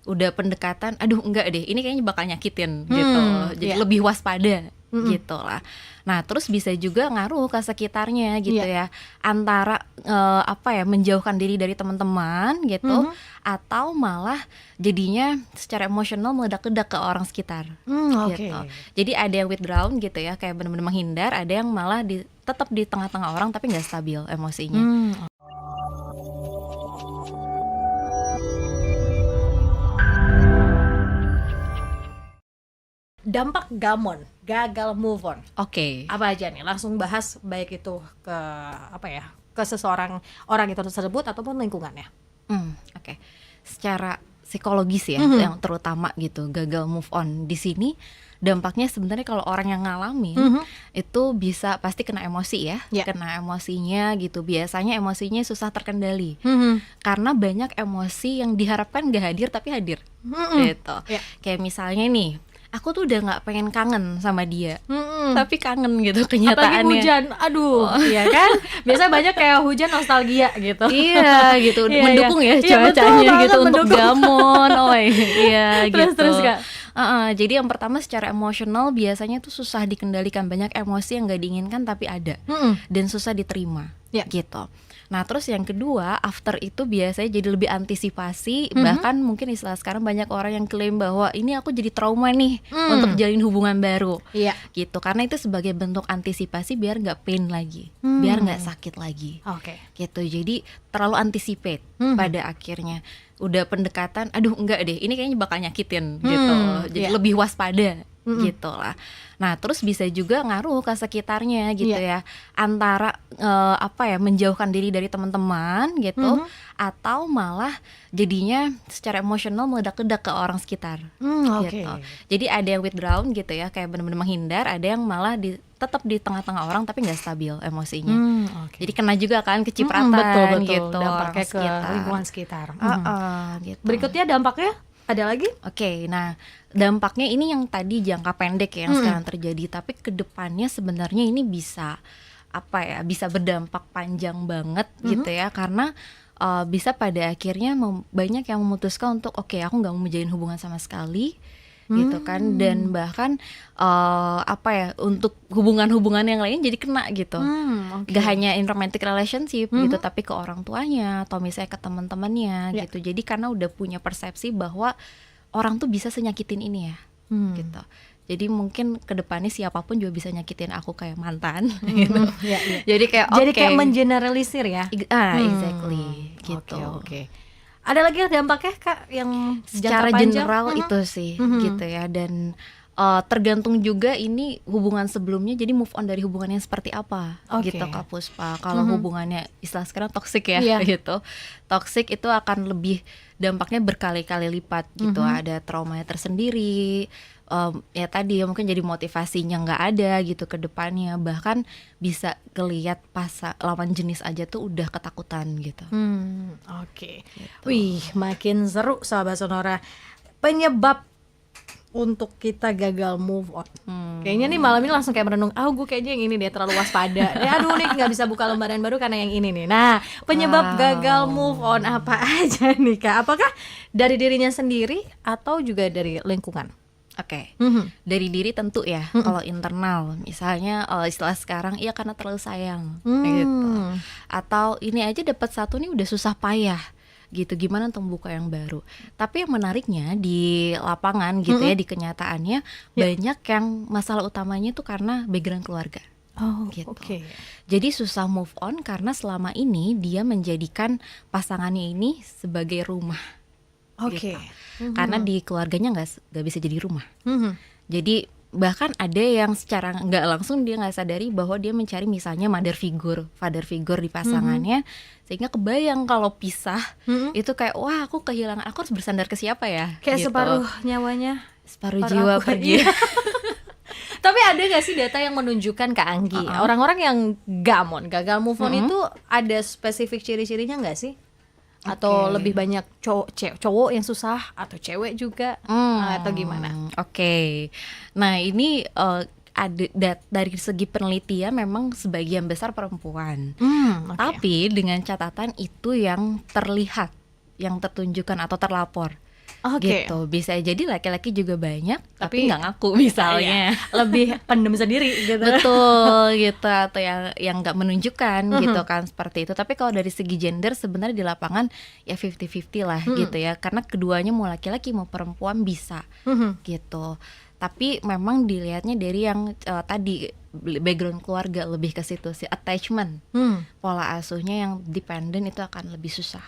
udah pendekatan, aduh enggak deh, ini kayaknya bakal nyakitin gitu. Jadi lebih waspada gitu lah. Nah, terus bisa juga ngaruh ke sekitarnya gitu ya. Antara menjauhkan diri dari teman-teman gitu, atau malah jadinya secara emosional meledak-ledak ke orang sekitar gitu. Jadi ada yang withdrawn gitu ya, kayak benar-benar menghindar, ada yang malah tetap di tengah-tengah orang tapi nggak stabil emosinya. Dampak gamon, gagal move on. Oke. Apa aja nih? Langsung bahas baik itu ke ke seseorang orang itu tersebut ataupun lingkungannya. Oke. Secara psikologis ya, yang terutama gitu, gagal move on di sini dampaknya sebenarnya kalau orang yang ngalamin itu bisa pasti kena emosi ya, kena emosinya gitu. Biasanya emosinya susah terkendali karena banyak emosi yang diharapkan gak hadir tapi hadir gitu. Kayak misalnya nih, aku tuh udah nggak pengen kangen sama dia, tapi kangen gitu kenyataannya. Apalagi hujan, aduh, iya kan? Biasa banyak kayak hujan nostalgia gitu. Iya gitu, mendukung ya cuacanya gitu untuk gamon, iya gitu. Terus Kak. Jadi yang pertama secara emosional biasanya tuh susah dikendalikan, banyak emosi yang nggak diinginkan tapi ada dan susah diterima gitu. Nah terus yang kedua, after itu biasanya jadi lebih antisipasi, bahkan mungkin istilah sekarang banyak orang yang klaim bahwa ini aku jadi trauma nih untuk jalin hubungan baru gitu, karena itu sebagai bentuk antisipasi biar nggak pain lagi, biar nggak sakit lagi gitu. Jadi terlalu anticipate pada akhirnya, udah pendekatan, aduh enggak deh, ini kayaknya bakal nyakitin gitu, jadi lebih waspada gitu lah. Nah terus bisa juga ngaruh ke sekitarnya gitu ya, antara menjauhkan diri dari teman-teman gitu, atau malah jadinya secara emosional meledak-ledak ke orang sekitar gitu. Jadi ada yang withdrawn gitu ya, kayak benar-benar menghindar, ada yang malah tetap di tengah-tengah orang tapi nggak stabil emosinya. Jadi kena juga kan kecipratan betul. gitu, dampaknya orang ke lingkungan sekitar. Gitu. Berikutnya dampaknya ada lagi? Nah dampaknya ini yang tadi jangka pendek ya, yang sekarang terjadi, tapi kedepannya sebenarnya ini bisa bisa berdampak panjang banget gitu ya, karena bisa pada akhirnya banyak yang memutuskan untuk aku nggak mau menjalin hubungan sama sekali gitu kan, dan bahkan untuk hubungan-hubungan yang lain jadi kena gitu. Gak hanya in romantic relationship gitu, tapi ke orang tuanya atau misalnya ke teman-temannya gitu. Jadi karena udah punya persepsi bahwa orang tuh bisa senyakitin ini ya gitu. Jadi mungkin kedepannya siapapun juga bisa nyakitin aku kayak mantan gitu. Jadi kayak mengeneralisir ya. Exactly gitu. Ada lagi dampaknya Kak yang secara jangka panjang? general itu sih gitu ya, dan tergantung juga ini hubungan sebelumnya, jadi move on dari hubungannya seperti apa gitu Kak Puspa. Kalau hubungannya istilah sekarang toxic ya gitu, toxic itu akan lebih dampaknya berkali-kali lipat gitu. Ada traumanya tersendiri, ya tadi ya mungkin jadi motivasinya nggak ada gitu ke depannya, bahkan bisa ngelihat lawan jenis aja tuh udah ketakutan gitu. Gitu. Wih, makin seru sahabat Sonora. Penyebab untuk kita gagal move on. Kayaknya nih malam ini langsung kayak merenung, gue kayaknya yang ini deh, terlalu waspada. Aduh nih nggak bisa buka lembaran baru karena yang ini nih. Nah, penyebab gagal move on apa aja nih Kak? Apakah dari dirinya sendiri atau juga dari lingkungan? Dari diri tentu ya. Kalau internal misalnya istilah sekarang karena terlalu sayang gitu, atau ini aja dapat satu nih udah susah payah gitu, gimana untuk buka yang baru. Tapi yang menariknya di lapangan gitu ya, di kenyataannya banyak yang masalah utamanya itu karena background keluarga gitu. Jadi susah move on karena selama ini dia menjadikan pasangannya ini sebagai rumah gitu. Karena di keluarganya nggak bisa jadi rumah. Jadi bahkan ada yang secara nggak langsung dia nggak sadari bahwa dia mencari misalnya father figure di pasangannya, sehingga kebayang kalau pisah itu kayak wah aku kehilangan, aku harus bersandar ke siapa ya, kayak gitu. separuh nyawanya, separuh jiwa pergi. Tapi ada gak sih data yang menunjukkan Kak Anggi, orang-orang yang gagal move on itu ada spesifik ciri-cirinya gak sih? Atau lebih banyak cowok yang susah atau cewek juga atau gimana? Nah ini dari segi penelitian memang sebagian besar perempuan, tapi dengan catatan itu yang terlihat, yang tertunjukkan atau terlapor gitu. Bisa jadi laki-laki juga banyak tapi nggak ngaku misalnya. Lebih pendem sendiri gitu. Betul gitu, atau yang nggak menunjukkan gitu kan, seperti itu. Tapi kalau dari segi gender sebenarnya di lapangan ya 50-50 lah gitu ya, karena keduanya mau laki-laki mau perempuan bisa gitu. Tapi memang dilihatnya dari yang tadi background keluarga, lebih ke situ sih, attachment, pola asuhnya yang dependent itu akan lebih susah.